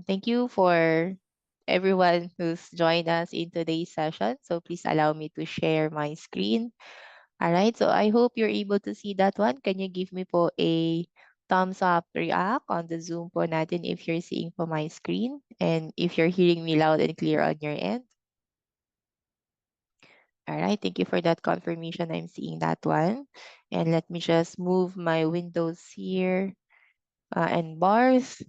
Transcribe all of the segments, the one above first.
Thank you for everyone who's joined us in today's session. So please allow me to share my screen. All right, so I hope you're able to see that one. Can you give me po a thumbs up react on the Zoom po natin if you're seeing po my screen and if you're hearing me loud and clear on your end? All right, thank you for that confirmation. I'm seeing that one. And let me just move my windows here and bars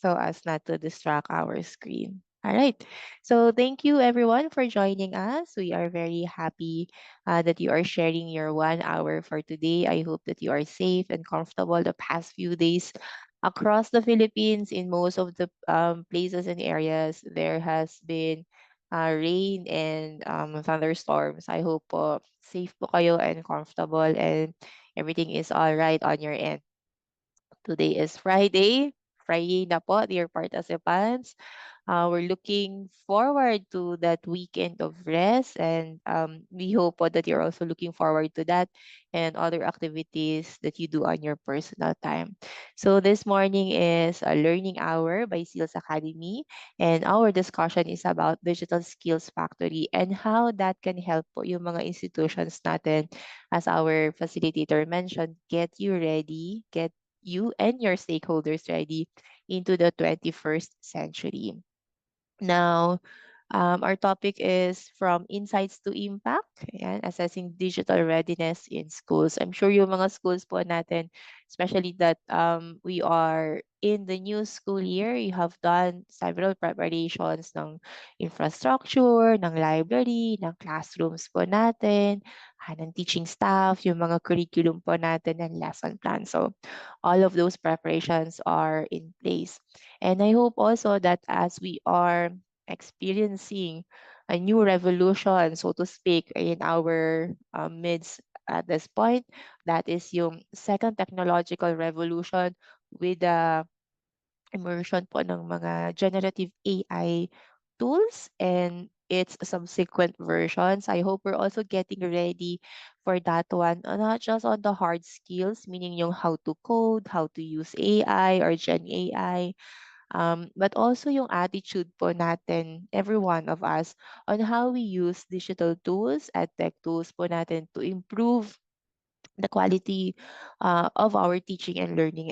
so as not to distract our screen. All right. So thank you everyone for joining us. We are very happy that you are sharing your 1 hour for today. I hope that you are safe and comfortable the past few days across the Philippines. In most of the places and areas, there has been rain and thunderstorms. I hope po safe po kayo and comfortable and everything is all right on your end. Today is Friday. Friday na po, dear participants. We're looking forward to that weekend of rest, and we hope po that you're also looking forward to that and other activities that you do on your personal time. So this morning is a learning hour by Seals Academy, and our discussion is about Digital Skills Factory and how that can help po yung mga institutions natin, as our facilitator mentioned, get you ready, get you and your stakeholders ready into the 21st century. Now, our topic is from insights to impact and assessing digital readiness in schools. I'm sure yung mga schools po natin, especially that we are in the new school year, you have done several preparations ng infrastructure, ng library, ng classrooms po natin, ng teaching staff, yung mga curriculum po natin and lesson plan. So all of those preparations are in place. And I hope also that as we are experiencing a new revolution, so to speak, in our midst at this point, that is yung second technological revolution with the immersion po ng mga generative AI tools and its subsequent versions. I hope we're also getting ready for that one, not just on the hard skills, meaning yung how to code, how to use AI or Gen AI, but also yung attitude po natin, every one of us, on how we use digital tools at tech tools po natin to improve the quality of our teaching and learning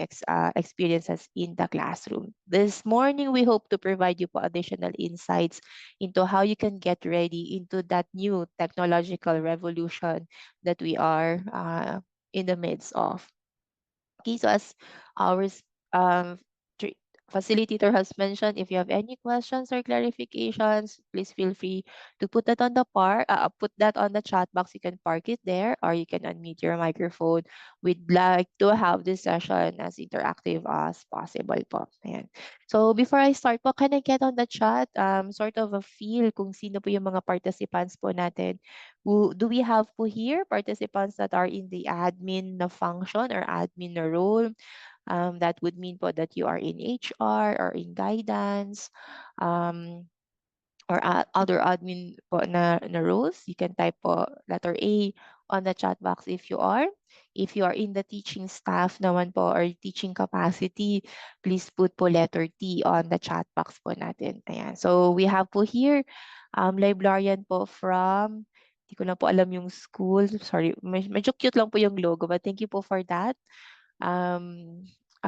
experiences in the classroom. This morning, we hope to provide you po additional insights into how you can get ready into that new technological revolution that we are in the midst of. Okay, so as our tr- facilitator has mentioned, if you have any questions or clarifications, please feel free to put that on the chat box. You can park it there, or you can unmute your microphone. We'd like to have this session as interactive as possible po. Ayan. So before I start po, can I get on the chat sort of a feel kung sino po yung mga participants po natin? Do we have po here participants that are in the admin na function or admin na role? That would mean po that you are in HR or in guidance, um, or other admin po na roles. You can type po letter A on the chat box if you are. If you are in the teaching staff naman po or teaching capacity, please put po letter T on the chat box po natin. Ayan. So we have po here librarian po from, hindi ko na po alam yung school. Sorry, medyo cute lang po yung logo, but thank you po for that. Um,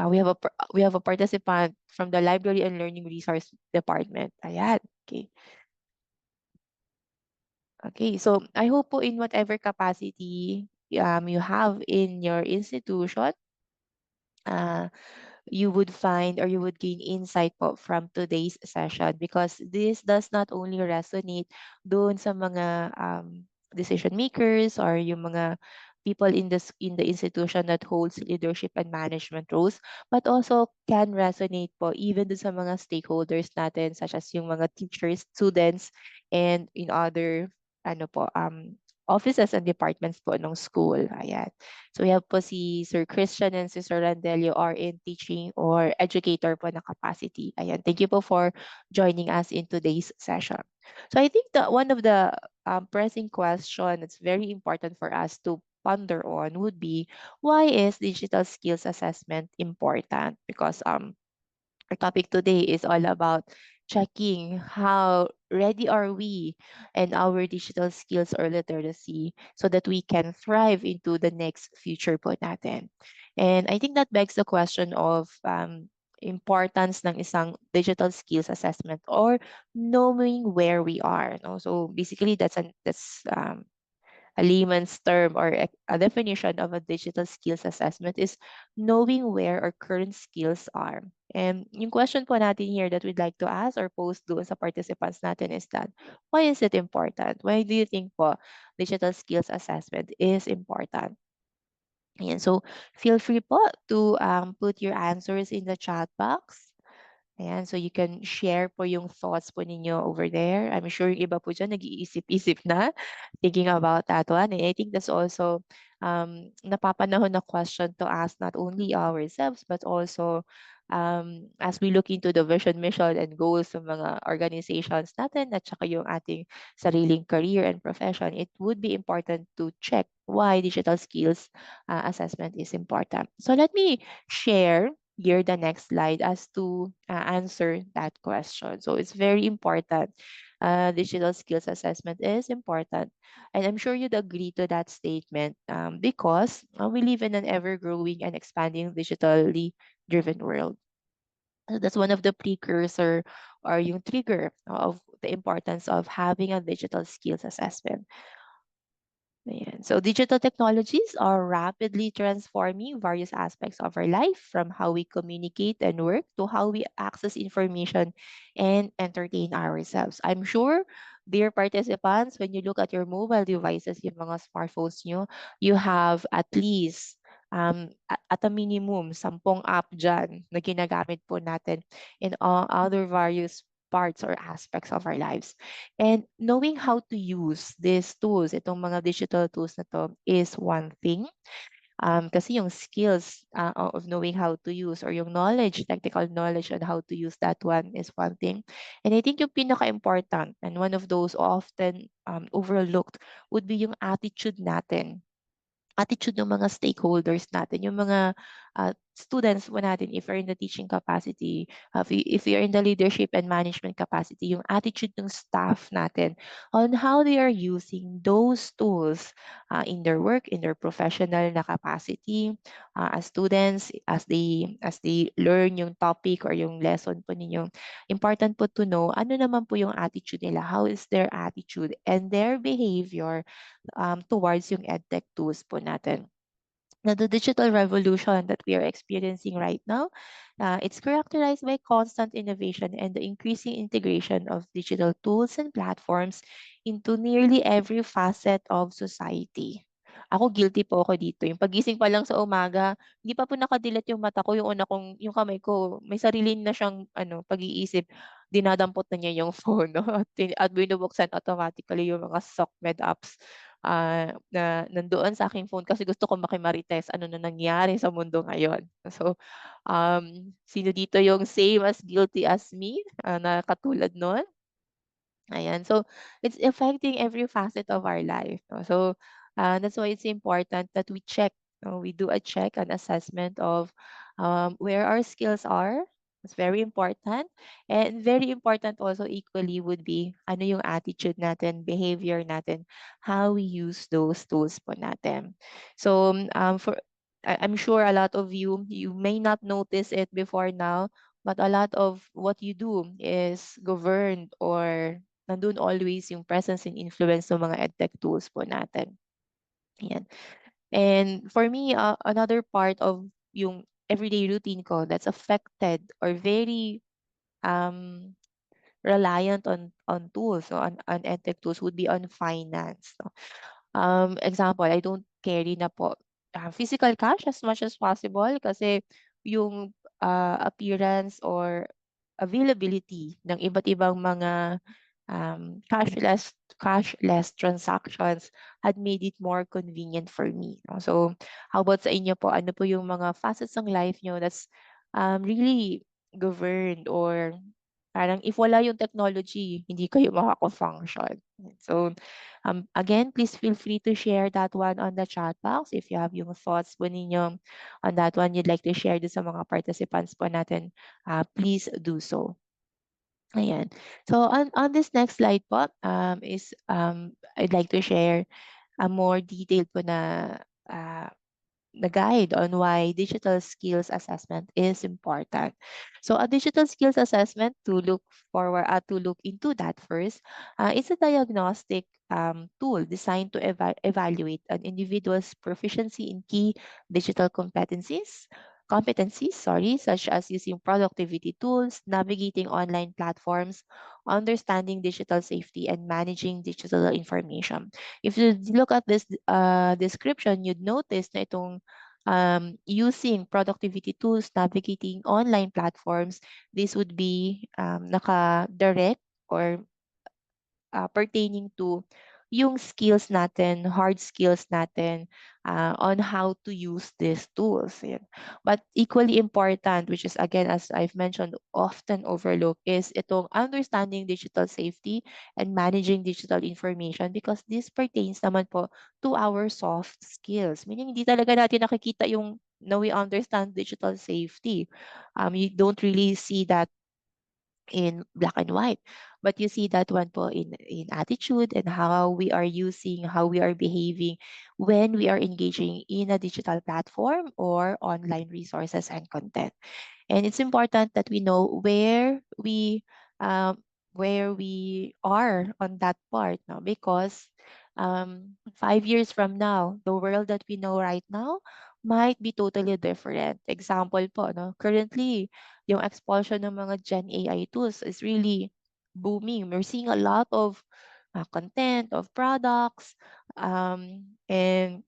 we have a participant from the Library and Learning Resource Department. Ayan. Okay. Okay, so I hope po in whatever capacity you have in your institution, uh, you would find or you would gain insight po from today's session, because this does not only resonate doon sa mga decision makers or yung mga people in the institution that holds leadership and management roles, but also can resonate po even dun sa mga stakeholders natin, such as yung mga teachers, students, and in other ano po offices and departments po ng school. Ayan. So we have po si Sir Christian and si Sir Randelio are in teaching or educator po na capacity. Ayan. Thank you po for joining us in today's session. So I think that one of the pressing question that's very important for us to ponder on would be, why is digital skills assessment important? Because Our topic today is all about checking how ready are we and our digital skills or literacy so that we can thrive into the next future po natin. And I think that begs the question of importance ng isang digital skills assessment or knowing where we are. No? So basically, that's a layman's term or a definition of a digital skills assessment is knowing where our current skills are. And yung question po natin here that we'd like to ask or post doon sa participants natin is that, why is it important? Why do you think po digital skills assessment is important? Ayan, so feel free po to put your answers in the chat box. Ayan, so you can share po yung thoughts po ninyo over there. I'm sure yung iba po dyan nag-iisip-isip na, thinking about that one. And I think that's also napapanahon na question to ask not only ourselves, but also as we look into the vision, mission, and goals ng mga organizations natin at saka yung ating sariling career and profession, it would be important to check why digital skills assessment is important. So let me share here the next slide as to answer that question. So it's very important. Digital skills assessment is important. And I'm sure you'd agree to that statement because we live in an ever growing and expanding digitally driven world. So that's one of the precursor or yung trigger of the importance of having a digital skills assessment. Ayan. So digital technologies are rapidly transforming various aspects of our life, from how we communicate and work to how we access information and entertain ourselves. I'm sure, dear participants, when you look at your mobile devices, yung mga smartphones nyo, you have at least at a minimum, 10 app dyan na ginagamit po natin in all other various parts or aspects of our lives. And knowing how to use these tools, itong mga digital tools na to, is one thing. Kasi yung skills of knowing how to use or yung knowledge, technical knowledge on how to use that one is one thing. And I think yung pinaka-important and one of those often overlooked would be yung attitude ng mga stakeholders natin, yung mga students po natin, if you're in the teaching capacity, if you're in the leadership and management capacity, yung attitude ng staff natin on how they are using those tools in their work, in their professional na capacity, as students, as they learn yung topic or yung lesson po ninyo. Important po to know ano naman po yung attitude nila, how is their attitude and their behavior towards yung edtech tools po natin. Now, the digital revolution that we are experiencing right now, it's characterized by constant innovation and the increasing integration of digital tools and platforms into nearly every facet of society. Ako guilty po ako dito. Yung pagising pa lang sa umaga, hindi pa po nakadilat yung mata ko, yung kamay ko, may sarili na siyang pag-iisip, dinadampot na niya yung phone, no? At binubuksan automatically yung mga SOCMED apps na nandoon sa aking phone kasi gusto ko makimarites ano na nangyari sa mundo ngayon. So, sino dito yung same as guilty as me, na katulad nun? Ayan. So, it's affecting every facet of our life. No? So, that's why it's important that we check, no? We do a check, an assessment of where our skills are. It's very important. And very important also equally would be ano yung attitude natin, behavior natin, how we use those tools po natin. So, I'm sure a lot of you may not notice it before now, but a lot of what you do is governed or nandun always yung presence and influence ng mga edtech tools po natin. Ayan. And for me, another part of yung everyday routine ko that's affected or very um, reliant on tools, no, on edtech tools would be on finance. No? Example, I don't carry na po physical cash as much as possible kasi yung appearance or availability ng iba't ibang mga cashless transactions had made it more convenient for me. No? So, how about sa inyo po? Ano po yung mga facets ng life nyo that's really governed or Parang if wala yung technology, hindi kayo makaka-function. So, again, please feel free to share that one on the chat box if you have yung thoughts po ninyo on that one you'd like to share din sa mga participants po natin, please do so. Ayan. So on this next slide po, I'd like to share a more detailed po uh, na guide on why digital skills assessment is important. So a digital skills assessment to look into that first, it's a diagnostic tool designed to evaluate an individual's proficiency in key digital competencies, such as using productivity tools, navigating online platforms, understanding digital safety, and managing digital information. If you look at this description, you'd notice na itong using productivity tools, navigating online platforms, this would be naka-direct or pertaining to yung skills natin, hard skills natin on how to use these tools. Yan. But equally important, which is again, as I've mentioned, often overlooked, is itong understanding digital safety and managing digital information because this pertains naman po to our soft skills. Meaning, hindi talaga natin nakikita yung na we understand digital safety. You don't really see that in black and white. But you see that one po in attitude and how we are using, how we are behaving when we are engaging in a digital platform or online resources and content. And it's important that we know um, where we are on that part now because 5 years from now, the world that we know right now might be totally different. Example po, no? Currently, yung expulsion ng mga Gen AI tools is really booming. We're seeing a lot of content, of products, and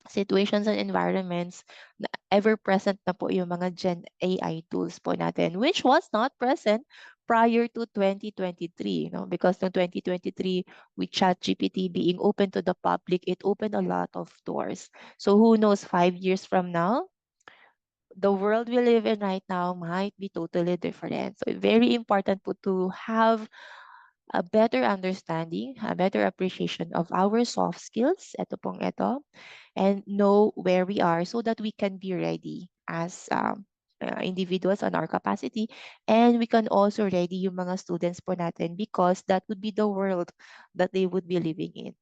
situations and environments na ever present na po yung mga Gen AI tools po natin, which was not present prior to 2023, no? Because no 2023, with ChatGPT being open to the public, it opened a lot of doors. So who knows, 5 years from now, the world we live in right now might be totally different. So very important po to have a better understanding, a better appreciation of our soft skills, ito, and know where we are so that we can be ready as individuals on our capacity. And we can also ready yung mga students po natin because that would be the world that they would be living in.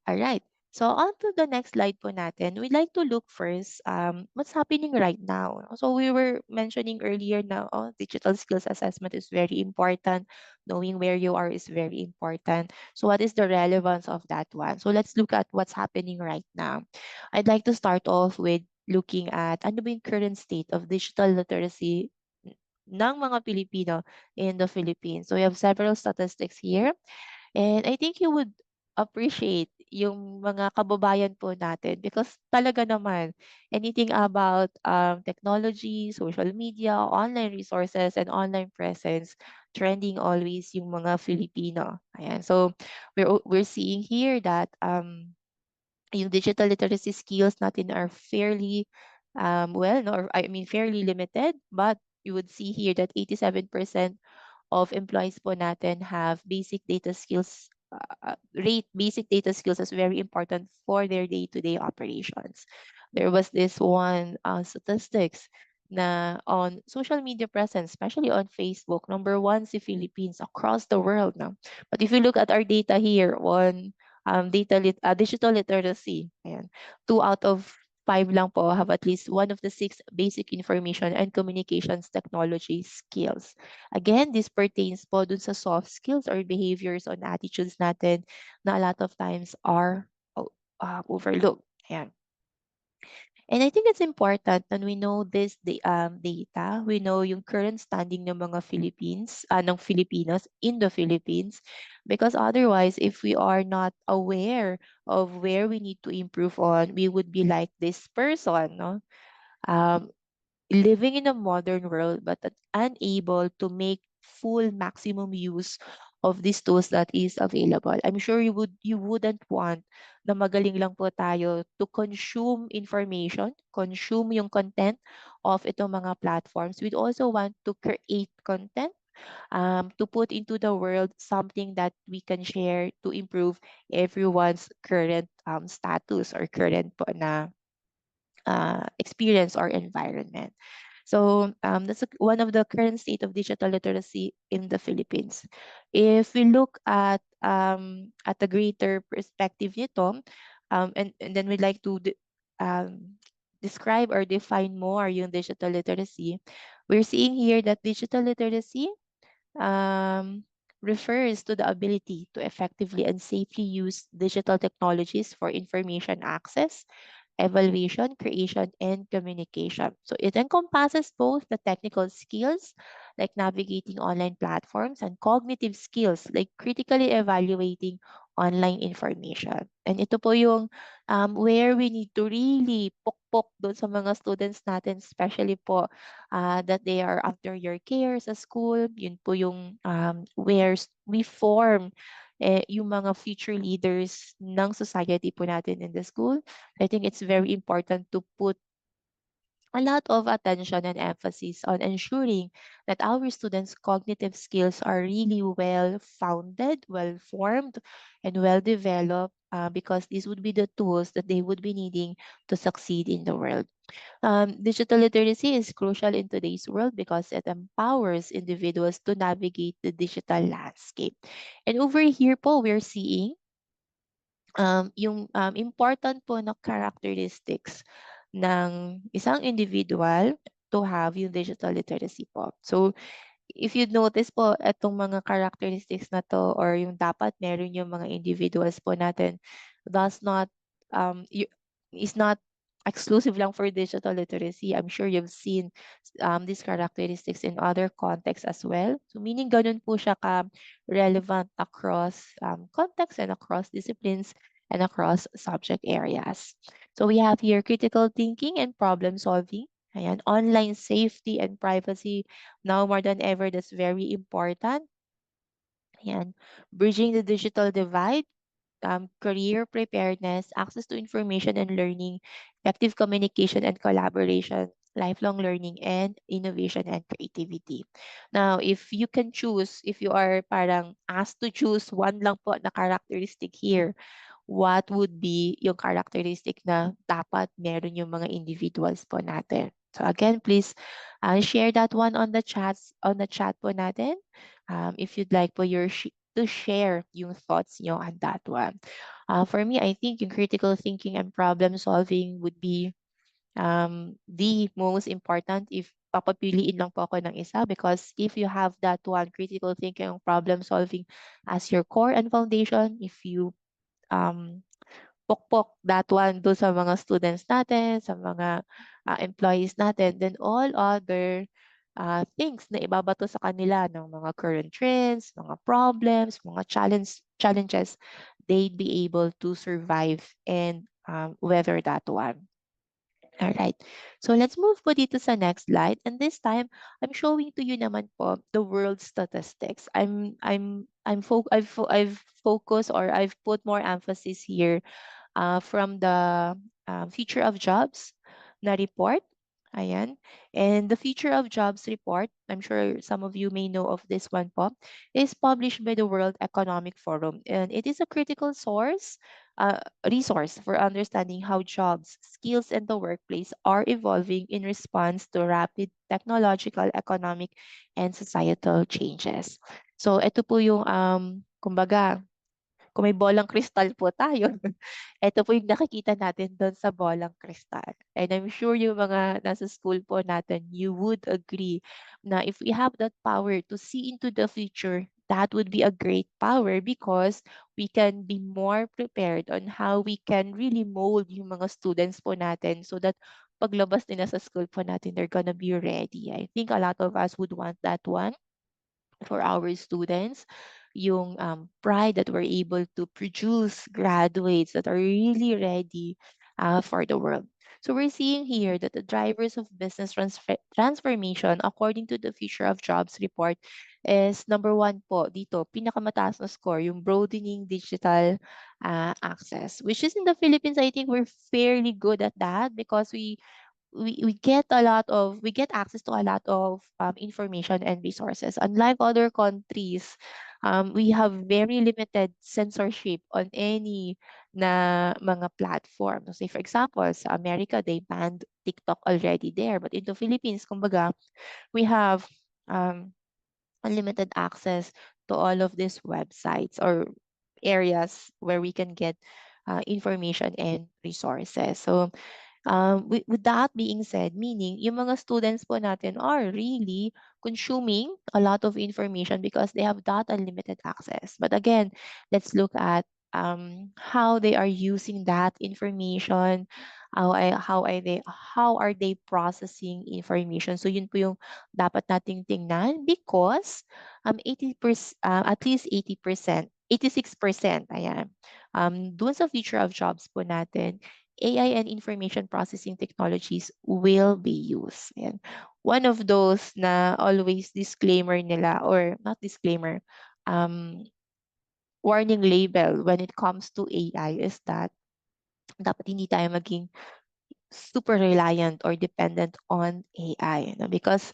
All right. So on to the next slide po natin, we'd like to look first what's happening right now. So we were mentioning earlier now, digital skills assessment is very important. Knowing where you are is very important. So what is the relevance of that one? So let's look at what's happening right now. I'd like to start off with looking at ano ba yung current state of digital literacy ng mga Pilipino in the Philippines. So we have several statistics here. And I think you would appreciate yung mga kababayan po natin because talaga naman anything about technology, social media, online resources, and online presence, trending always yung mga Filipino. Ayan. So we're seeing here that yung digital literacy skills natin are fairly well, no, or I mean fairly limited, but you would see here that 87% of employees po natin have basic data skills, rate basic data skills as very important for their day-to-day operations. There was this one statistics na on social media presence, especially on Facebook, number one si Philippines across the world now. But if you look at our data here on digital literacy, ayan, 2 out of 5 lang po have at least one of the 6 basic information and communications technology skills. Again, this pertains po dun sa soft skills or behaviors on attitudes natin na a lot of times are overlooked. Ayan. And I think it's important that we know data, we know yung current standing ng mga ng Filipinos in the Philippines, because otherwise, if we are not aware of where we need to improve on, we would be like this person, no? Um, living in a modern world but unable to make full maximum use of these tools that is available. I'm sure you wouldn't want na magaling lang po tayo to consume information, consume yung content of itong mga platforms. We also want to create content, to put into the world something that we can share to improve everyone's current status or current po na experience or environment. So that's one of the current state of digital literacy in the Philippines. If we look at the greater perspective nito, and then we'd like to describe or define more yung digital literacy, we're seeing here that digital literacy um, refers to the ability to effectively and safely use digital technologies for information access, evaluation, creation, and communication. So it encompasses both the technical skills, like navigating online platforms, and cognitive skills, like critically evaluating online information. And ito po yung where we need to really pukpok doon sa mga students natin, especially po that they are after your care sa school. Yun po yung where we form yung mga future leaders ng society po natin in the school. I think it's very important to put a lot of attention and emphasis on ensuring that our students' cognitive skills are really well founded, well formed, and well developed, because these would be the tools that they would be needing to succeed in the world. Digital literacy is crucial in today's world because it empowers individuals to navigate the digital landscape. And over here po, we're seeing yung important po na characteristics ng isang individual to have yung digital literacy po. So, if you notice po, itong mga characteristics na to or yung dapat meron yung mga individuals po natin does not, is not exclusive lang for digital literacy. I'm sure you've seen these characteristics in other contexts as well. So meaning ganun po siya relevant across contexts and across disciplines and across subject areas. So we have here critical thinking and problem solving. Ayan, online safety and privacy. Now more than ever, that's very important. Ayan, bridging the digital divide, career preparedness, access to information and learning, effective communication and collaboration, lifelong learning, and innovation and creativity. Now, if you can choose, if you are parang asked to choose one lang po na characteristic here, what would be yung characteristic na dapat meron yung mga individuals po natin? So again, please share that one on the chat po natin. If you'd like po to share yung thoughts nyo on that one. For me, I think yung critical thinking and problem solving would be the most important if papapiliin lang po ako ng isa, because if you have that one critical thinking and problem solving as your core and foundation, if you um, pokpok that one do sa mga students natin, sa mga employees natin, then all other things na ibabato sa kanila ng mga current trends, mga problems, mga challenges, they'd be able to survive and weather that one. All right. So let's move po dito sa next slide. And this time, I'm showing to you naman po the world statistics. I've focused, or I've put more emphasis here from the Future of Jobs na report. Ayan. And the Future of Jobs report, I'm sure some of you may know of this one po, is published by the World Economic Forum. And it is a critical resource for understanding how jobs, skills, and the workplace are evolving in response to rapid technological, economic, and societal changes. So ito po yung, kumbaga, kung may bolang kristal po tayo, ito po yung nakikita natin doon sa bolang kristal. And I'm sure yung mga nasa school po natin, you would agree na if we have that power to see into the future, that would be a great power because we can be more prepared on how we can really mold yung mga students po natin so that paglabas nila sa school po natin, they're gonna be ready. I think a lot of us would want that one for our students, yung pride that we're able to produce graduates that are really ready for the world. So we're seeing here that the drivers of business transformation according to the Future of Jobs report is number one po dito, pinakamataas na score, yung broadening digital access, which is in the Philippines, I think we're fairly good at that because we get we get access to a lot of information and resources. Unlike other countries, we have very limited censorship on any na mga platform. So say for example, sa America, they banned TikTok already there. But in the Philippines, kumbaga, we have um, unlimited access to all of these websites or areas where we can get information and resources. So with that being said, meaning yung mga students po natin are really consuming a lot of information because they have that unlimited access. But again, let's look at how they are using that information, how are they processing information. So yun po yung dapat nating tingnan because 80% at least 80%, 86%, ayan. Doon sa future of jobs po natin, AI and information processing technologies will be used. Ayan. One of those na always disclaimer nila or not disclaimer, um, warning label when it comes to AI is that dapat hindi tayo maging super reliant or dependent on AI. No? Because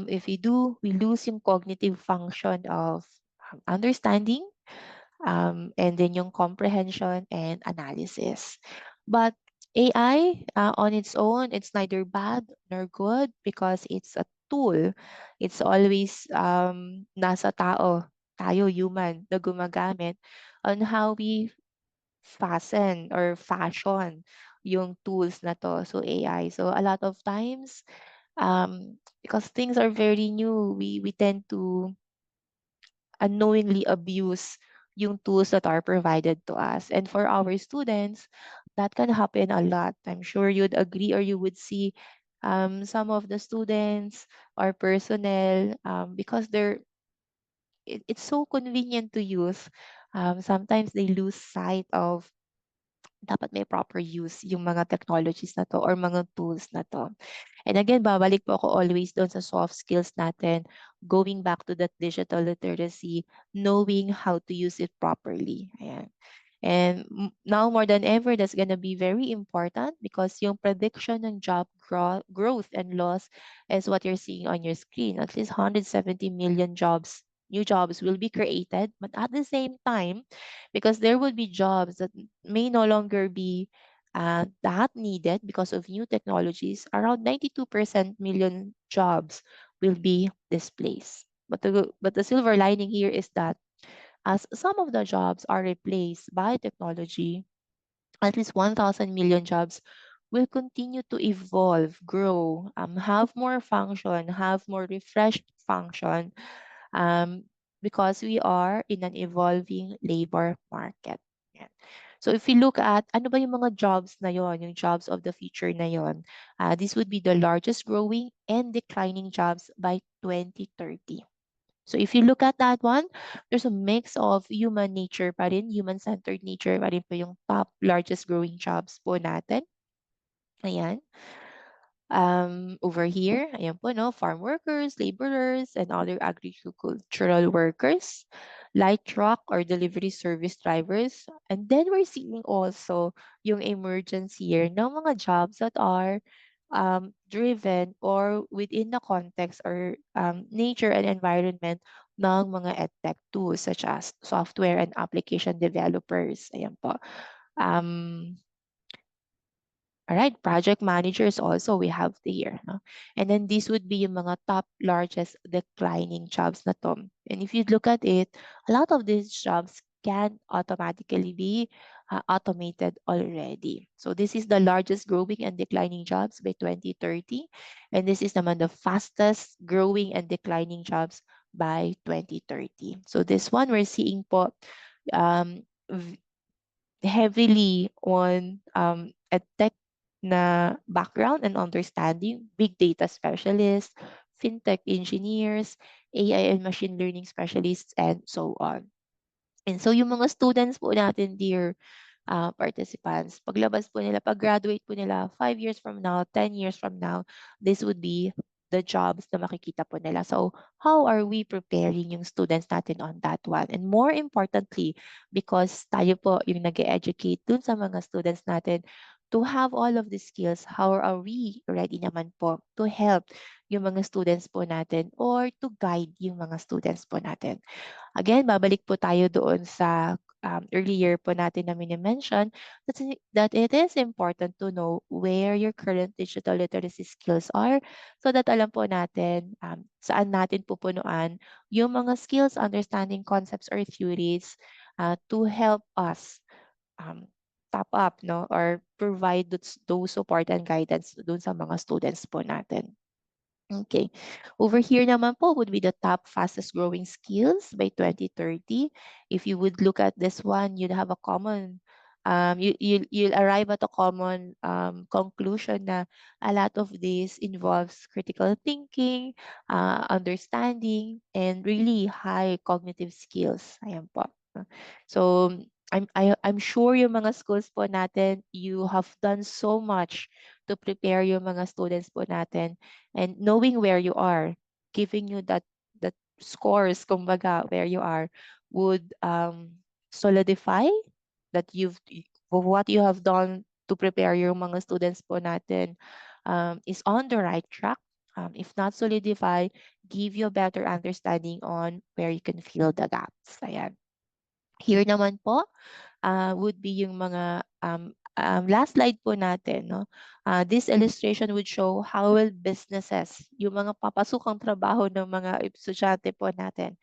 if we do, we lose yung cognitive function of understanding and then yung comprehension and analysis. But AI on its own, it's neither bad nor good because it's a tool. It's always nasa tayo human na gumagamit on how we fasten or fashion yung tools na to. So AI. So a lot of times, because things are very new, we tend to unknowingly abuse yung tools that are provided to us. And for our students, that can happen a lot. I'm sure you'd agree or you would see some of the students or personnel because it's so convenient to use. Sometimes they lose sight of dapat may proper use yung mga technologies na to or mga tools na to. And again, babalik po ako always doon sa soft skills natin, going back to that digital literacy, knowing how to use it properly. Ayan. And now more than ever, that's going to be very important because yung prediction ng job growth and loss is what you're seeing on your screen. At least 170 million new jobs will be created. But at the same time, because there will be jobs that may no longer be that needed because of new technologies, around 92% million jobs will be displaced. But the silver lining here is that as some of the jobs are replaced by technology, at least 1,000 million jobs will continue to evolve, grow, have more function, have more refreshed function, um, because we are in an evolving labor market. Yan. So if we look at ano ba yung mga jobs na yon, yung jobs of the future na yon, this would be the largest growing and declining jobs by 2030. So if you look at that one, there's a mix of human nature pa rin, human-centered nature pa rin po yung top largest growing jobs po natin. Ayan. Over here, ayan po, no, farm workers, laborers, and other agricultural workers, light truck or delivery service drivers. And then we're seeing also yung emergence here ng mga jobs that are driven or within the context or nature and environment ng mga edtech tools such as software and application developers. Ayan po. Um, all right, project managers also we have here. No? And then this would be yung mga top largest declining jobs na to. And if you look at it, a lot of these jobs can automatically be automated already. So this is the largest growing and declining jobs by 2030. And this is naman the fastest growing and declining jobs by 2030. So this one we're seeing po um, heavily on a tech na background and understanding, big data specialists, fintech engineers, AI and machine learning specialists, and so on. And so yung mga students po natin dear, participants. Paglabas po nila, pag-graduate po nila 5 years from now, 10 years from now, this would be the jobs na makikita po nila. So, how are we preparing yung students natin on that one? And more importantly, because tayo po yung nag-educate dun sa mga students natin to have all of the skills, how are we ready naman po to help yung mga students po natin or to guide yung mga students po natin? Again, babalik po tayo doon sa earlier po natin na mini-mention that it is important to know where your current digital literacy skills are so that alam po natin saan natin pupunuan yung mga skills, understanding concepts or theories to help us um, top up, no, or provide those support and guidance doon sa mga students po natin. Okay. Over here naman po would be the top fastest growing skills by 2030. If you would look at this one, you'd have a common, you'll arrive at a common conclusion na a lot of this involves critical thinking, understanding, and really high cognitive skills. Ayan po. So, I'm sure yung mga schools po natin, you have done so much to prepare yung mga students po natin and knowing where you are, giving you that scores, kumbaga, where you are, would solidify that what you have done to prepare yung mga students po natin is on the right track. If not solidify, give you a better understanding on where you can fill the gaps. Ayan. Here naman po, would be yung mga last slide po natin, no? This illustration would show how will businesses, yung mga papasukang trabaho ng mga estudyante po natin,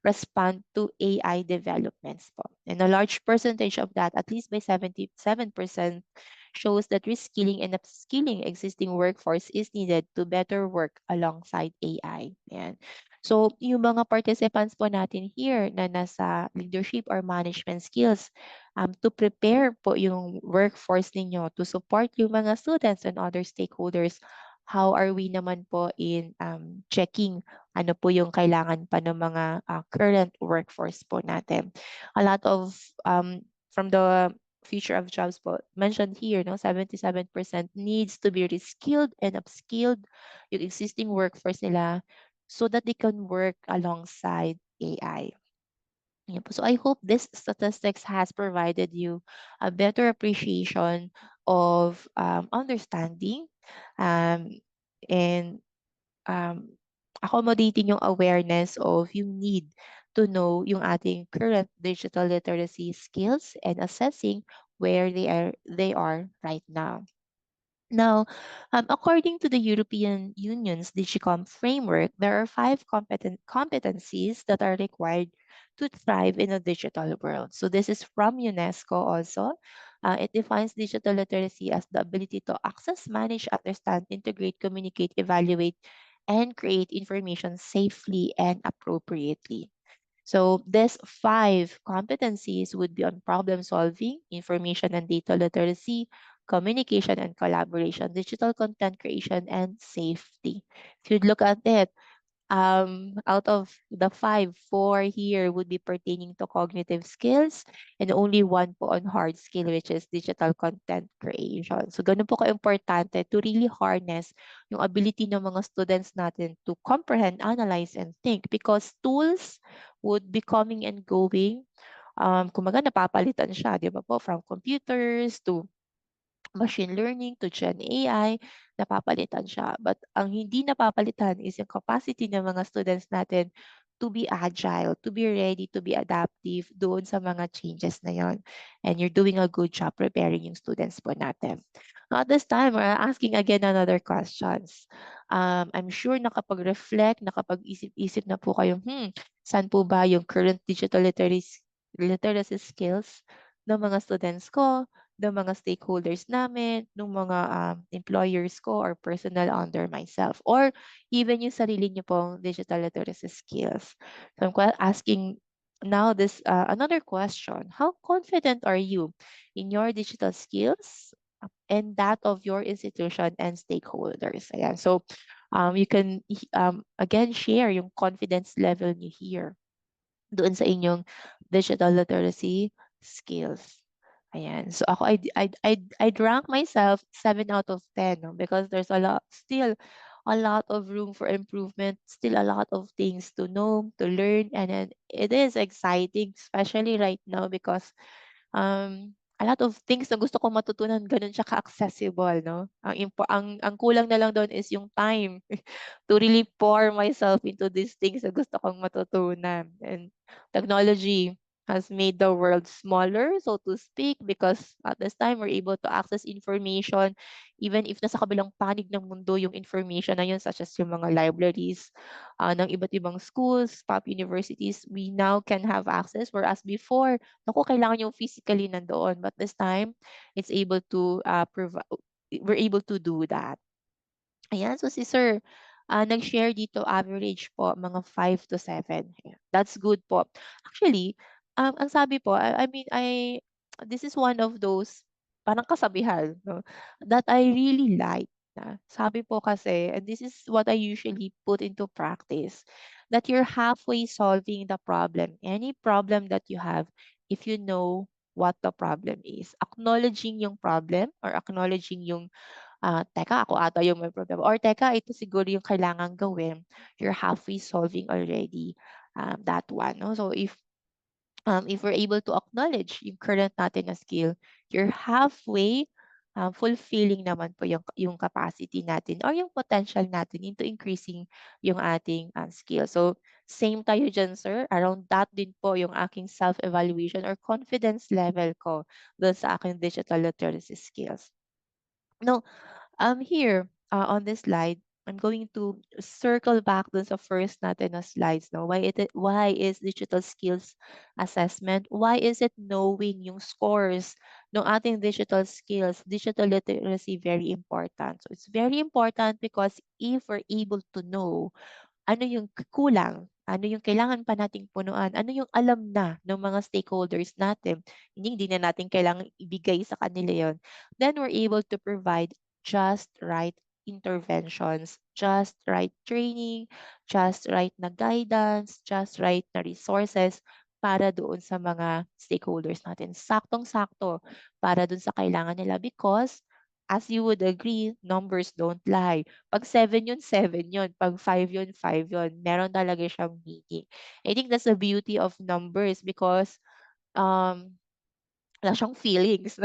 respond to AI developments po. And a large percentage of that, at least by 77%, shows that reskilling and upskilling existing workforce is needed to better work alongside AI. Yan. So, yung mga participants po natin here na nasa leadership or management skills, to prepare po yung workforce ninyo to support yung mga students and other stakeholders, how are we naman po in checking ano po yung kailangan pa ng mga current workforce po natin. A lot of from the future of jobs po mentioned here, no, 77% needs to be reskilled and upskilled yung existing workforce nila so that they can work alongside AI. Yan po. So I hope this statistics has provided you a better appreciation of understanding um, and um, accommodating yung awareness of yung need to know yung ating current digital literacy skills and assessing where they are right now. Now, according to the European Union's Digicom framework, there are five competencies that are required to thrive in a digital world. So this is from UNESCO also. It defines digital literacy as the ability to access, manage, understand, integrate, communicate, evaluate, and create information safely and appropriately. So these five competencies would be on problem solving, information and data literacy, communication and collaboration, digital content creation, and safety. If you'd look at it, out of the five, four here would be pertaining to cognitive skills and only one po on hard skill, which is digital content creation. So ganun po ka-importante to really harness yung ability ng mga students natin to comprehend, analyze, and think because tools would be coming and going. Kumbaga napapalitan siya, di ba po? From computers to machine learning to Gen AI, napapalitan siya. But ang hindi napapalitan is yung capacity ng mga students natin to be agile, to be ready, to be adaptive doon sa mga changes na yon. And you're doing a good job preparing yung students po natin. Now, at this time, we're asking again another questions. I'm sure nakapag-reflect, nakapag-isip-isip na po kayo, saan po ba yung current digital literacy skills ng mga students ko, ng mga stakeholders namin, ng mga employers ko or personal under myself or even yung sarili niyo pong digital literacy skills. So I'm asking now this another question. How confident are you in your digital skills and that of your institution and stakeholders? Ayan. So you can again share yung confidence level niyo here doon sa inyong digital literacy skills. Ayan. So ako, I'd rank myself 7 out of 10, no? Because there's still a lot of room for improvement, still a lot of things to know, to learn, and then it is exciting, especially right now because a lot of things na gusto kong matutunan gano'n siya ka-accessible 'no. Ang kulang na lang do'n is yung time to really pour myself into these things na gusto kong matutunan. And technology has made the world smaller, so to speak, because at this time we're able to access information even if nasa kabilang panig ng mundo yung information na yun, such as yung mga libraries ng iba't ibang schools, top universities, we now can have access, whereas before naku, kailangan yung physically nandoon. But this time, it's able to we're able to do that. Ayan, so si sir, nag-share dito average po mga 5 to 7. Ayan, that's good po. Actually, ang sabi po, I mean, this is one of those parang kasabihan 'no, that I really like na sabi po kasi, and this is what I usually put into practice, that you're halfway solving the problem, any problem that you have, if you know what the problem is. Acknowledging yung problem or acknowledging yung teka ako ata yung may problema or teka ito siguro yung kailangang gawin, you're halfway solving already, that one 'no. So if we're able to acknowledge yung current natin na skill, you're halfway, fulfilling naman po yung capacity natin or yung potential natin into increasing yung ating, skill. So same tayo diyan sir, around that din po yung aking self-evaluation or confidence level ko dun sa aking digital literacy skills. Now, here, on this slide, I'm going to circle back dun sa first natin na slides, no? Why is digital skills assessment? Why is it knowing yung scores ng ating digital skills, digital literacy very important? So it's very important because if we're able to know ano yung kulang, ano yung kailangan pa nating punuan, ano yung alam na ng mga stakeholders natin, hindi na natin kailangang ibigay sa kanila yon. Then we're able to provide just right interventions, just right training, just right na guidance, just right na resources para doon sa mga stakeholders natin. Saktong-sakto para doon sa kailangan nila because as you would agree, numbers don't lie. 'Pag 7 yun, 7 yun. 'Pag 5 yun, 5 yun. Meron talaga siyang meaning. I think that's the beauty of numbers because, um, wala siyang feelings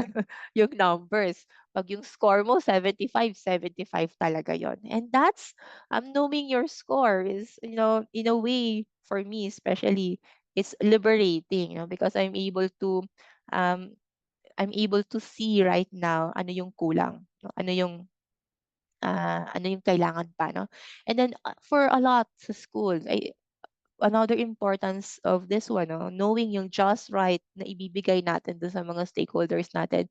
yung numbers. 'Pag yung score mo 75, 75 talaga yon. And that's, knowing your score is, in a way, for me especially, it's liberating, because um, I'm able to see right now ano yung kulang, 'no, ano yung kailangan pa 'no. And then, for a lot sa school another importance of this one 'no, knowing yung just right na ibibigay natin dun sa mga stakeholders natin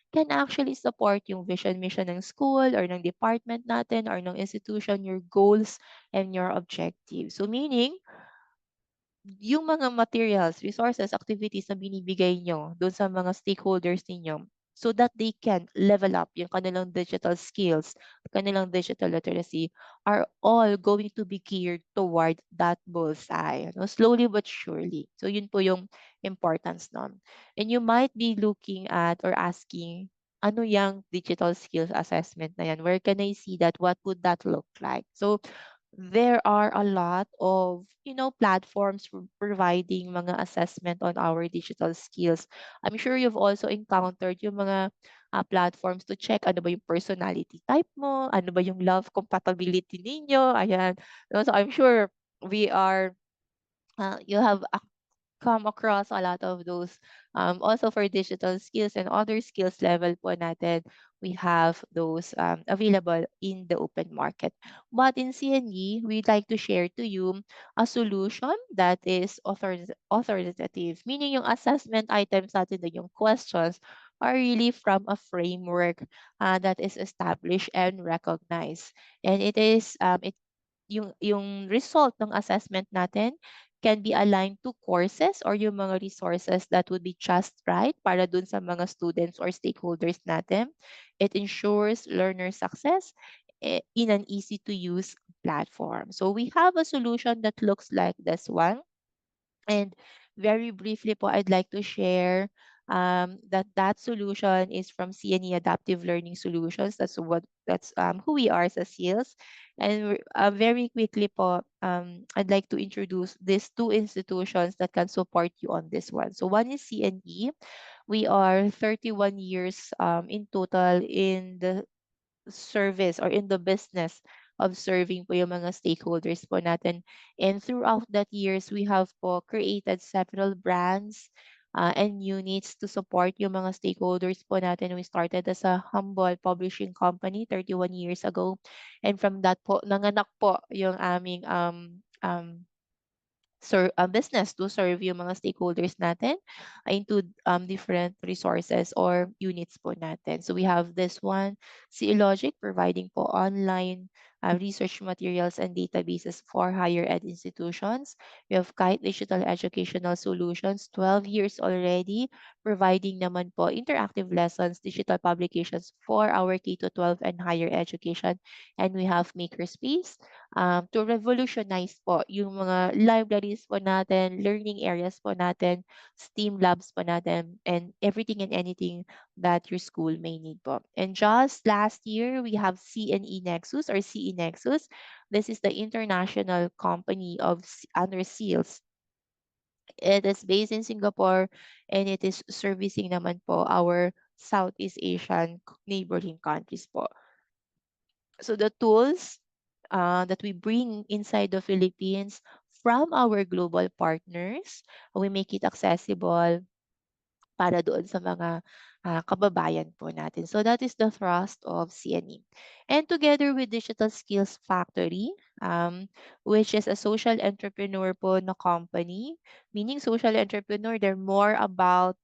can actually support yung vision, mission ng school or ng department natin or ng institution, your goals and your objectives. So meaning yung mga materials, resources, activities na binibigay nyo doon sa mga stakeholders ninyo so that they can level up yung kanilang digital skills, kanilang digital literacy are all going to be geared toward that bullseye, no? Slowly but surely. So yun po yung importance nun. And you might be looking at or asking, ano yung digital skills assessment na yan? Where can I see that? What would that look like? So there are a lot of platforms providing mga assessment on our digital skills. I'm sure you've also encountered yung mga platforms to check ano ba yung personality type mo, ano ba yung love compatibility ninyo, ayan. No, so I'm sure we are you have come across a lot of those. Also for digital skills and other skills level po natin, we have those available in the open market. But in CNE, we'd like to share to you a solution that is authoritative, meaning yung assessment items natin, yung questions are really from a framework that is established and recognized. And it is yung result ng assessment natin can be aligned to courses or yung mga resources that would be just right para dun sa mga students or stakeholders natin. It ensures learner success in an easy to use platform. So we have a solution that looks like this one. And very briefly po, I'd like to share That solution is from CNE Adaptive Learning Solutions. That's who we are as a sales. And very quickly po, I'd like to introduce these two institutions that can support you on this one. So one is CNE. We are 31 years in total in the service or in the business of serving po yung mga stakeholders po natin. And throughout that years, we have po created several brands and units to support yung mga stakeholders po natin. We started as a humble publishing company 31 years ago. And from that po, nanganak po yung aming business to serve yung mga stakeholders natin into different resources or units po natin. So we have this one, CELogic, providing po online research materials and databases for higher ed institutions. We have Kite Digital Educational Solutions, 12 years already, providing naman po interactive lessons, digital publications for our K-12 and higher education. And we have Makerspace, to revolutionize po yung mga libraries po natin, learning areas po natin, STEAM labs po natin, and everything and anything that your school may need po. And just last year, we have CNE Nexus or CE Nexus. This is the international company of under SEALS. It is based in Singapore and it is servicing naman po our Southeast Asian neighboring countries po. So the tools that we bring inside the Philippines from our global partners, we make it accessible para doon sa mga kababayan po natin. So that is the thrust of CNE. And together with Digital Skills Factory, which is a social entrepreneur po na company, meaning social entrepreneur, they're more about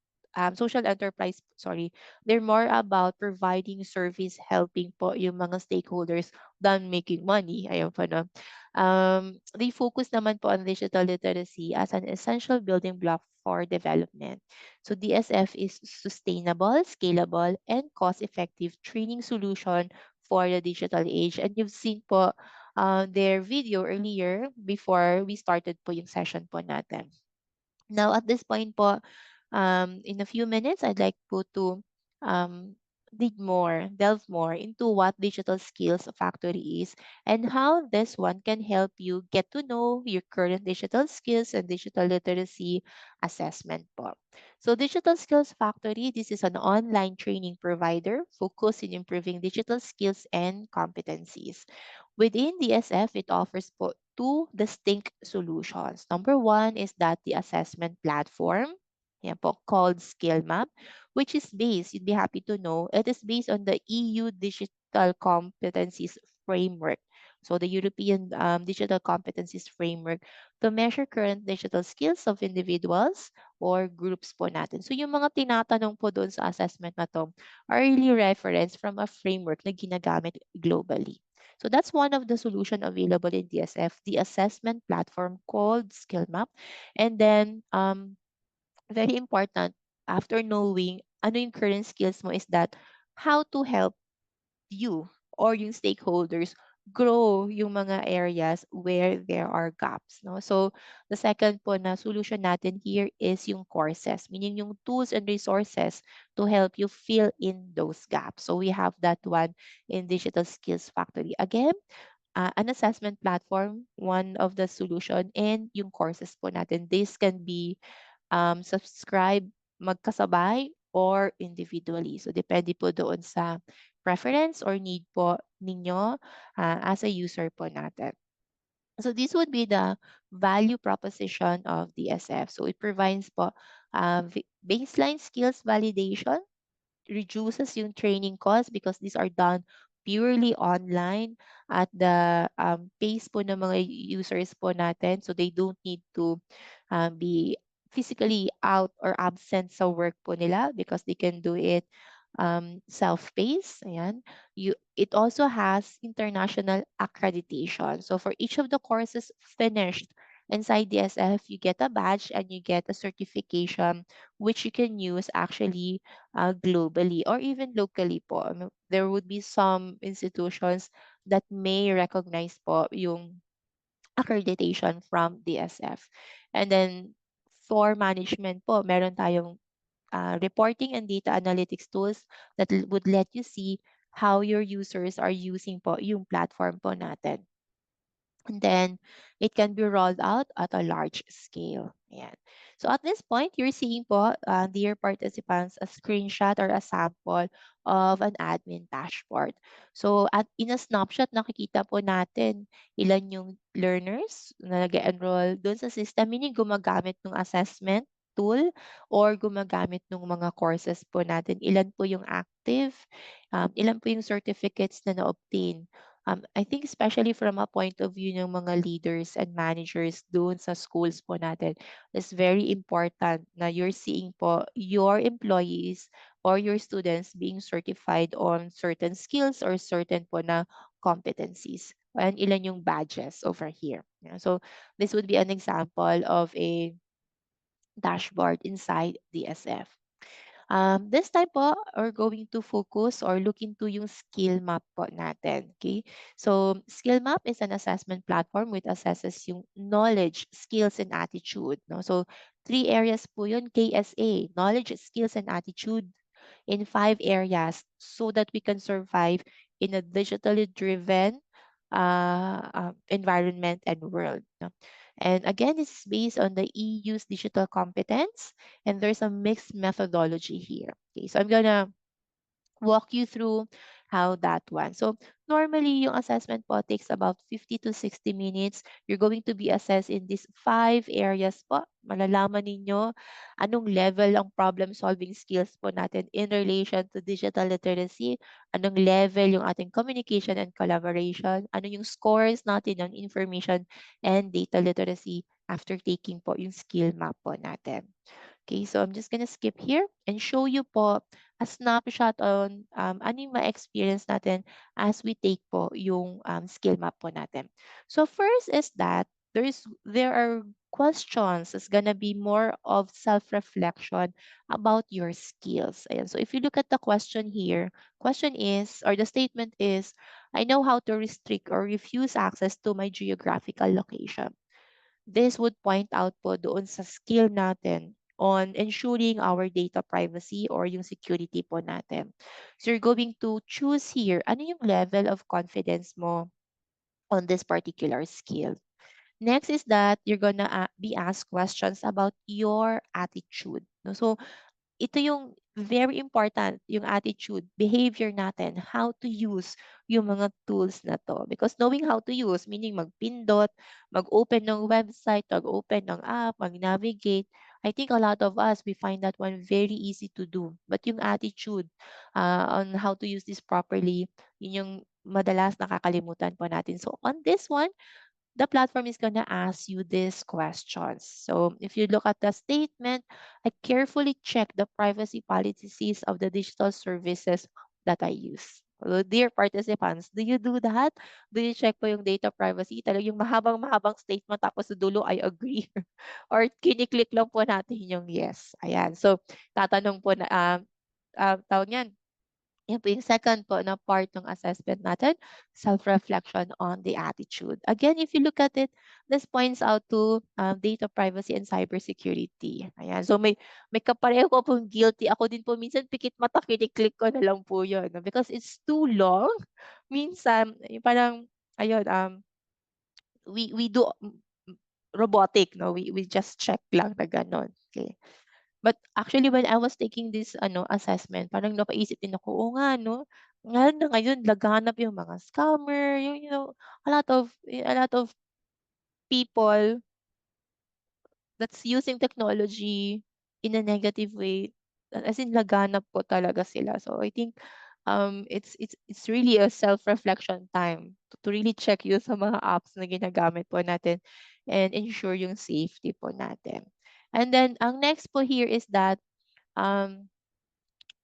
social enterprise, sorry, they're more about providing service, helping po yung mga stakeholders than making money. Ayun po, no? They focus naman po on digital literacy as an essential building block for development. So DSF is sustainable, scalable, and cost-effective training solution for the digital age. And you've seen po their video earlier before we started po yung session po natin. Now, at this point po, in a few minutes, I'd like po to um, delve more into what Digital Skills Factory is and how this one can help you get to know your current digital skills and digital literacy assessment po. So Digital Skills Factory, this is an online training provider focused in improving digital skills and competencies. Within DSF, it offers po two distinct solutions. Number one is that the assessment platform, yan po, called SkillMap, which is based, you'd be happy to know, it is based on the EU Digital Competencies Framework. So the European Digital Competencies Framework to measure current digital skills of individuals or groups po natin. So yung mga tinatanong po doon sa assessment na to are really reference from a framework na ginagamit globally. So that's one of the solution available in DSF, the assessment platform called SkillMap. And then, very important, after knowing ano yung current skills mo is that how to help you or yung stakeholders grow yung mga areas where there are gaps. No? So, the second po na solution natin here is yung courses, meaning yung tools and resources to help you fill in those gaps. So, we have that one in Digital Skills Factory. Again, an assessment platform, one of the solution, and yung courses po natin. This can be subscribe magkasabay or individually. So, depende po doon sa preference or need po ninyo as a user po natin. So, this would be the value proposition of DSF. So, it provides po baseline skills validation, reduces yung training cost because these are done purely online at the pace po ng mga users po natin. So they don't need to be physically out or absent sa work po nila because they can do it self-paced. Ayan. It also has international accreditation. So for each of the courses finished inside DSF, you get a badge and you get a certification which you can use actually globally or even locally po. There would be some institutions that may recognize po yung accreditation from DSF. And then for management po, meron tayong reporting and data analytics tools that would let you see how your users are using po yung platform po natin. And then it can be rolled out at a large scale. Ayan. So at this point, you're seeing po, dear participants, a screenshot or a sample of an admin dashboard. So at in a snapshot, nakikita po natin ilan yung learners na nag-enroll doon sa system, meaning gumagamit ng assessment tool or gumagamit ng mga courses po natin. Ilan po yung active, ilan po yung certificates na na-obtain. I think especially from a point of view ng mga leaders and managers doon sa schools po natin, it's very important na you're seeing po your employees or your students being certified on certain skills or certain po na competencies. And ilan yung badges over here. Yeah, so this would be an example of a dashboard inside DSF. This time po, we're going to focus or look into yung skill map po natin. Okay? So, skill map is an assessment platform which assesses yung knowledge, skills, and attitude. No? So, three areas po yun, KSA, knowledge, skills, and attitude in five areas so that we can survive in a digitally driven environment and world. No? And again, this is based on the EU's digital competence, and there's a mixed methodology here. Okay, so I'm gonna walk you through how that one. So normally yung assessment po takes about 50 to 60 minutes. You're going to be assessed in these five areas po. Malalaman ninyo anong level ang problem solving skills po natin in relation to digital literacy, anong level yung ating communication and collaboration, ano yung scores natin ng information and data literacy after taking po yung skill map po natin. Okay, so I'm just gonna skip here and show you po a snapshot on ano yung ma-experience natin as we take po yung skill map po natin. So first is that there are questions. It's gonna be more of self-reflection about your skills. Ayan. So if you look at the question here, question is, or the statement is, I know how to restrict or refuse access to my geographical location. This would point out po doon sa skill natin on ensuring our data privacy or yung security po natin. So you're going to choose here, ano yung level of confidence mo on this particular skill. Next is that you're gonna be asked questions about your attitude. No? So ito yung very important, yung attitude, behavior natin, how to use yung mga tools na to. Because knowing how to use, meaning magpindot, mag-open ng website, mag-open ng app, mag-navigate, I think a lot of us, we find that one very easy to do. But yung attitude on how to use this properly, yun yung madalas nakakalimutan po natin. So on this one, the platform is going to ask you these questions. So if you look at the statement, I carefully check the privacy policies of the digital services that I use. So, dear participants, do you do that? Do you check po yung data privacy? Talagang yung mahabang-mahabang statement tapos sa dulo, I agree. Or kiniklik lang po natin yung yes. Ayan. So, tatanong po na, tawag niyan, yan po yung second po na part ng assessment natin, self-reflection on the attitude. Again, if you look at it, this points out to data privacy and cybersecurity. Ayan. So may kapareho ko pong guilty. Ako din po minsan pikit mata, kiniklik ko na lang po yun. No? Because it's too long. Minsan, yung parang, ayun, we do robotic, no? We just check lang na gano'n. Okay. But actually when I was taking this assessment, parang napaisip din ako, oo nga 'no, lalo na ngayon laganap yung mga scammer, yung a lot of people that's using technology in a negative way. As in laganap po talaga sila. So I think it's really a self-reflection time to really check yung sa mga apps na ginagamit po natin and ensure yung safety po natin. And then ang next po here is that um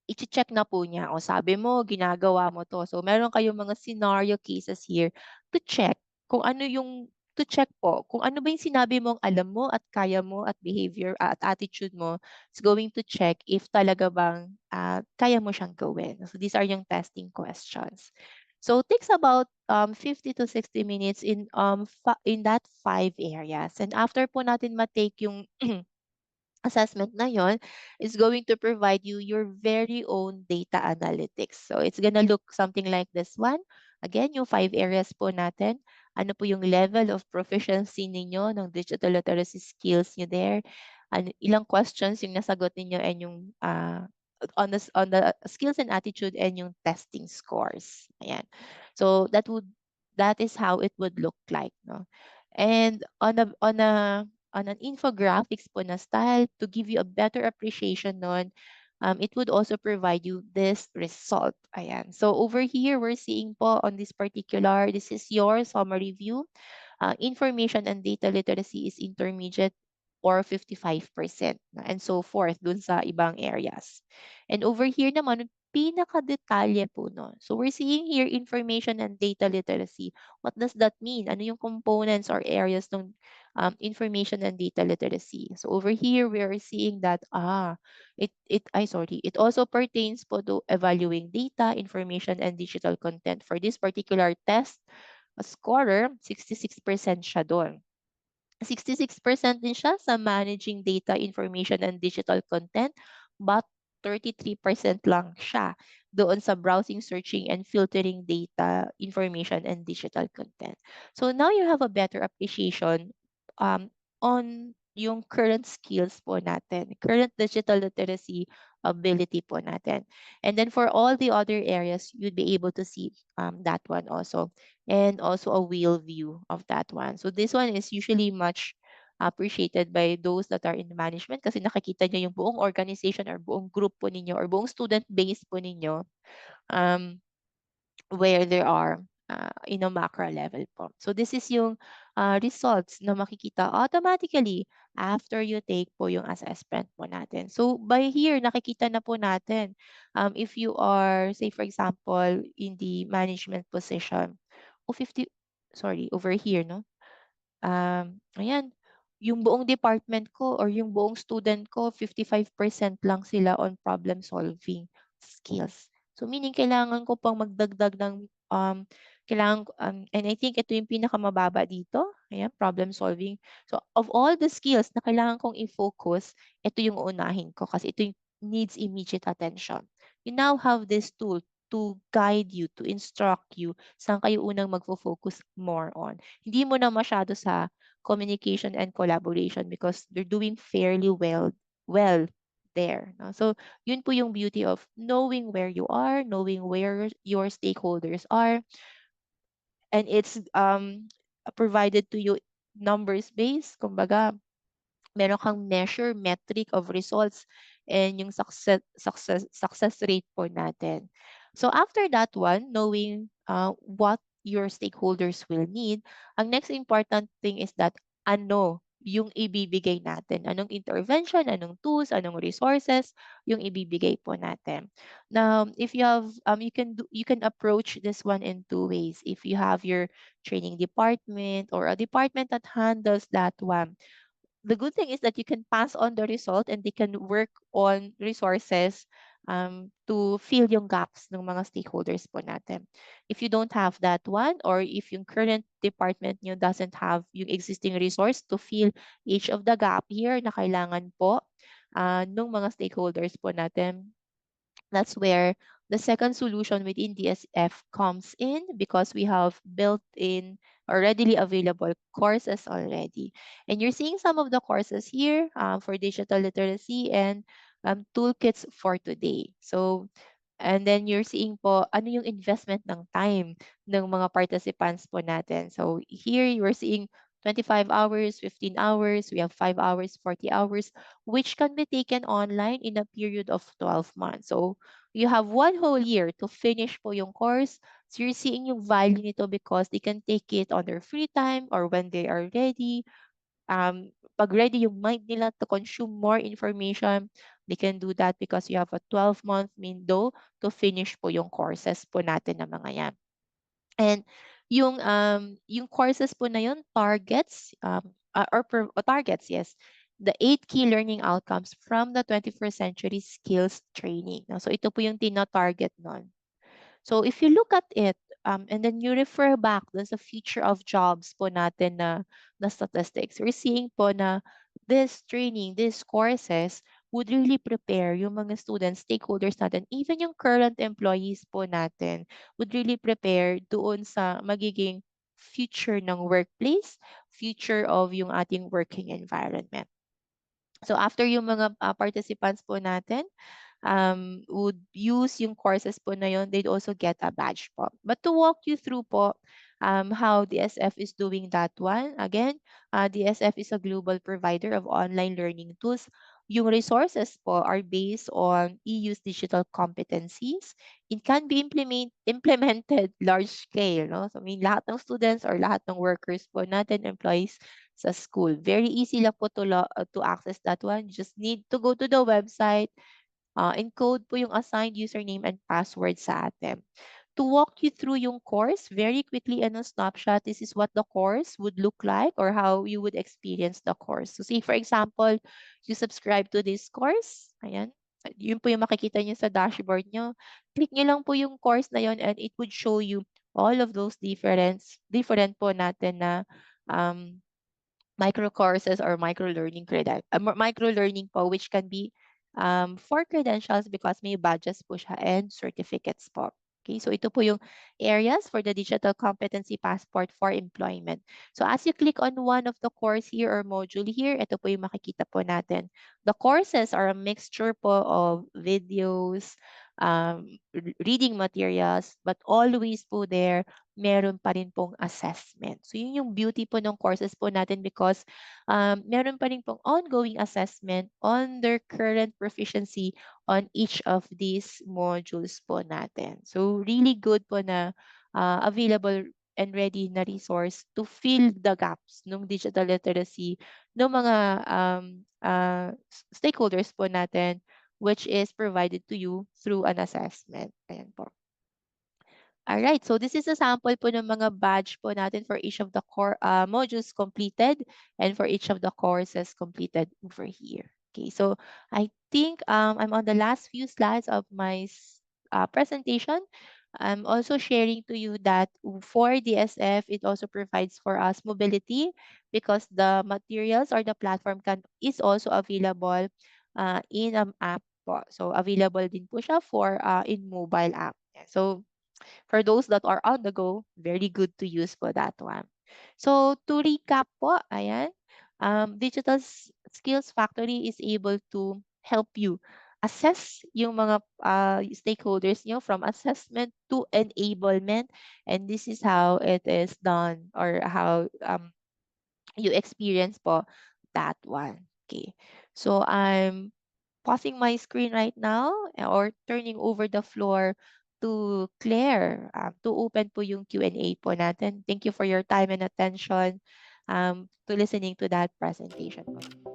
iche-check na po niya, o sabi mo ginagawa mo 'to. So meron kayong mga scenario cases here to check kung ano yung to check po kung ano ba yung sinabi mong alam mo at kaya mo at behavior at attitude mo is going to check if talaga bang, kaya mo siyang gawin. So these are yung testing questions. So takes about 50 to 60 minutes in that five areas. And after po natin ma-take yung assessment na yon is going to provide you your very own data analytics. So it's gonna look something like this one. Again, yung 5 areas po natin. Ano po yung level of proficiency ninyo ng digital literacy skills nyo there? Ano, ilang questions yung nasagot ninyo and yung on the skills and attitude and yung testing scores. Ayan. So that is how it would look like, no? And on an infographics po na style to give you a better appreciation nun, it would also provide you this result. Ayan. So over here, we're seeing po on this particular, this is your summary view. Information and data literacy is intermediate or 55% and so forth dun sa ibang areas. And over here naman, pinaka-detalye po no. So we're seeing here information and data literacy. What does that mean? Ano yung components or areas ng information and data literacy? So over here, we are seeing that it also pertains po to evaluating data, information, and digital content. For this particular test, a scorer, 66% siya doon. 66% din siya sa managing data, information, and digital content, but 33% lang siya doon sa browsing, searching, and filtering data, information, and digital content. So now you have a better appreciation on yung current skills po natin, current digital literacy ability po natin. And then for all the other areas, you'd be able to see that one also and also a wheel view of that one. So this one is usually much appreciated by those that are in management kasi nakikita nyo yung buong organization or buong group po ninyo or buong student base po ninyo um, where there are in a macro level po. So this is yung results na makikita automatically after you take po yung assessment po natin. So by here, nakikita na po natin if you are, say for example, in the management position, o 50, sorry, over here, no? Ayan, yung buong department ko or yung buong student ko, 55% lang sila on problem solving skills. So meaning kailangan ko pang magdagdag ng and I think ito yung pinakamababa dito. Ayan, problem solving. So of all the skills na kailangan kong i-focus, ito yung uunahin ko kasi ito yung needs immediate attention. You now have this tool to guide you, to instruct you saan kayo unang magfo-focus more on. Hindi mo na masyado sa communication and collaboration because they're doing fairly well there. No? So, yun po yung beauty of knowing where you are, knowing where your stakeholders are, and it's provided to you numbers based. Kumbaga, meron kang measure, metric of results and yung success rate po natin. So after that one, knowing what your stakeholders will need, ang next important thing is that ano yung ibibigay natin. Anong intervention, anong tools, anong resources yung ibibigay po natin. Now, if you have you can approach this one in two ways. If you have your training department or a department that handles that one, the good thing is that you can pass on the result and they can work on resources to fill yung gaps ng mga stakeholders po natin. If you don't have that one or if yung current department nyo doesn't have yung existing resource to fill each of the gap here na kailangan po ng mga stakeholders po natin, that's where the second solution within DSF comes in because we have built in or readily available courses already. And you're seeing some of the courses here for digital literacy and toolkits for today. So, and then you're seeing po ano yung investment ng time ng mga participants po natin. So here you're seeing 25 hours, 15 hours, we have 5 hours, 40 hours, which can be taken online in a period of 12 months. So you have one whole year to finish po yung course. So you're seeing yung value nito because they can take it on their free time or when they are ready. Pag ready yung mind nila to consume more information, they can do that because you have a 12-month window to finish po yung courses po natin na mga yan. And yung courses po na yun, targets, or targets, yes, the 8 key learning outcomes from the 21st century skills training. No? So ito po yung tina-target nun. So if you look at it, and then you refer back dun sa future of jobs po natin na statistics, we're seeing po na this training, these courses would really prepare yung mga students, stakeholders natin, even yung current employees po natin, would really prepare doon sa magiging future ng workplace, future of yung ating working environment. So after yung mga participants po natin would use yung courses po na yun, they'd also get a badge po. But to walk you through po how DSF is doing that one, again, DSF is a global provider of online learning tools. Yung resources po are based on EU's digital competencies. It can be implemented large scale. No? So, I mean, lahat ng students or lahat ng workers po natin, employees sa school. Very easy lang po to access that one. Just need to go to the website, encode po yung assigned username and password sa atin. To walk you through yung course, very quickly and a snapshot, this is what the course would look like or how you would experience the course. So say for example, you subscribe to this course, ayan, yun po yung makikita nyo sa dashboard nyo. Click nyo lang po yung course na yun and it would show you all of those different po natin na um, micro courses or micro learning po which can be for credentials because may badges po siya and certificates po. Okay, so ito po yung areas for the digital competency passport for employment. So as you click on one of the course here or module here, ito po yung makikita po natin. The courses are a mixture po of videos, reading materials, but always po there meron pa rin pong assessment. So, yun yung beauty po ng courses po natin because meron pa rin pong ongoing assessment on their current proficiency on each of these modules po natin. So, really good po na available and ready na resource to fill the gaps ng digital literacy ng mga stakeholders po natin which is provided to you through an assessment. Ayan po. Alright, so this is a sample po ng mga badge po natin for each of the core modules completed and for each of the courses completed over here. Okay, so I think I'm on the last few slides of my presentation. I'm also sharing to you that for DSF, it also provides for us mobility because the materials or the platform is also available in an app po. So available din po siya for in mobile app. So for those that are on the go, very good to use po that one. So to recap po, ayan, Digital Skills Factory is able to help you assess yung mga stakeholders nyo from assessment to enablement. And this is how it is done or how you experience po that one. Okay. So I'm pausing my screen right now or turning over the floor to Claire to open po yung Q&A po natin. Thank you for your time and attention to listening to that presentation po.